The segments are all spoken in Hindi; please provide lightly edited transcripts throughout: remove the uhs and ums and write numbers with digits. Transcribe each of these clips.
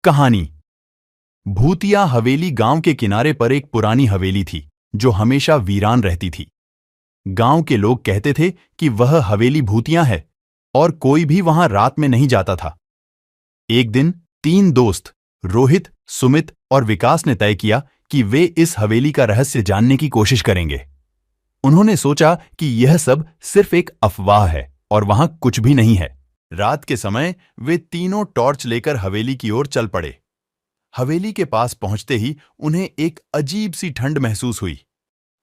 कहानी। भूतिया हवेली। गांव के किनारे पर एक पुरानी हवेली थी जो हमेशा वीरान रहती थी। गांव के लोग कहते थे कि वह हवेली भूतिया है और कोई भी वहां रात में नहीं जाता था। एक दिन 3 दोस्त रोहित, सुमित और विकास ने तय किया कि वे इस हवेली का रहस्य जानने की कोशिश करेंगे। उन्होंने सोचा कि यह सब सिर्फ एक अफवाह है और वहां कुछ भी नहीं है। रात के समय वे तीनों टॉर्च लेकर हवेली की ओर चल पड़े। हवेली के पास पहुंचते ही उन्हें एक अजीब सी ठंड महसूस हुई।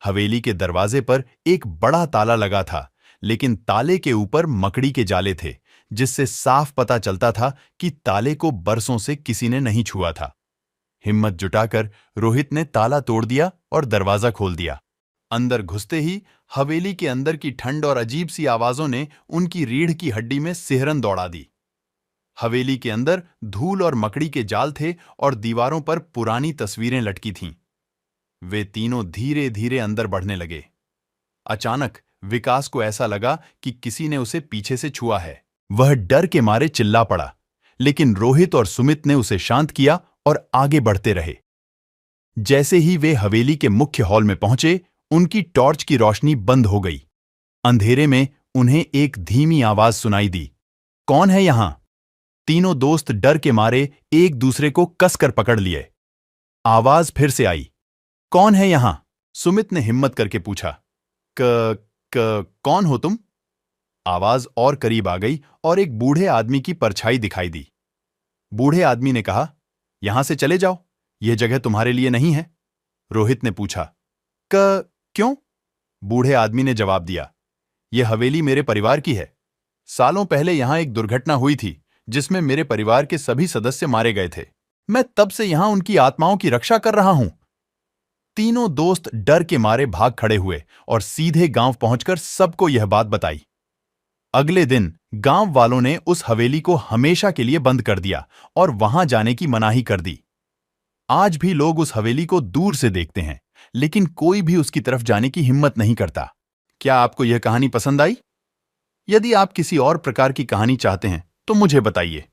हवेली के दरवाजे पर एक बड़ा ताला लगा था, लेकिन ताले के ऊपर मकड़ी के जाले थे, जिससे साफ पता चलता था कि ताले को बरसों से किसी ने नहीं छुआ था। हिम्मत जुटाकर रोहित ने ताला तोड़ दिया और दरवाजा खोल दिया। अंदर घुसते ही हवेली के अंदर की ठंड और अजीब सी आवाजों ने उनकी रीढ़ की हड्डी में सिहरन दौड़ा दी। हवेली के अंदर धूल और मकड़ी के जाल थे और दीवारों पर पुरानी तस्वीरें लटकी थीं। वे तीनों धीरे धीरे अंदर बढ़ने लगे। अचानक विकास को ऐसा लगा कि किसी ने उसे पीछे से छुआ है। वह डर के मारे चिल्ला पड़ा, लेकिन रोहित और सुमित ने उसे शांत किया और आगे बढ़ते रहे। जैसे ही वे हवेली के मुख्य हॉल में पहुंचे, उनकी टॉर्च की रोशनी बंद हो गई। अंधेरे में उन्हें एक धीमी आवाज सुनाई दी, कौन है यहां? तीनों दोस्त डर के मारे एक दूसरे को कसकर पकड़ लिए। आवाज फिर से आई, कौन है यहां? सुमित ने हिम्मत करके पूछा, कौन हो तुम? आवाज और करीब आ गई और एक बूढ़े आदमी की परछाई दिखाई दी। बूढ़े आदमी ने कहा, यहां से चले जाओ, यह जगह तुम्हारे लिए नहीं है। रोहित ने पूछा, क्यों? बूढ़े आदमी ने जवाब दिया, यह हवेली मेरे परिवार की है। सालों पहले यहां एक दुर्घटना हुई थी जिसमें मेरे परिवार के सभी सदस्य मारे गए थे। मैं तब से यहां उनकी आत्माओं की रक्षा कर रहा हूं। तीनों दोस्त डर के मारे भाग खड़े हुए और सीधे गांव पहुंचकर सबको यह बात बताई। अगले दिन गांव वालों ने उस हवेली को हमेशा के लिए बंद कर दिया और वहां जाने की मनाही कर दी। आज भी लोग उस हवेली को दूर से देखते हैं, लेकिन कोई भी उसकी तरफ जाने की हिम्मत नहीं करता। क्या आपको यह कहानी पसंद आई? यदि आप किसी और प्रकार की कहानी चाहते हैं तो मुझे बताइए।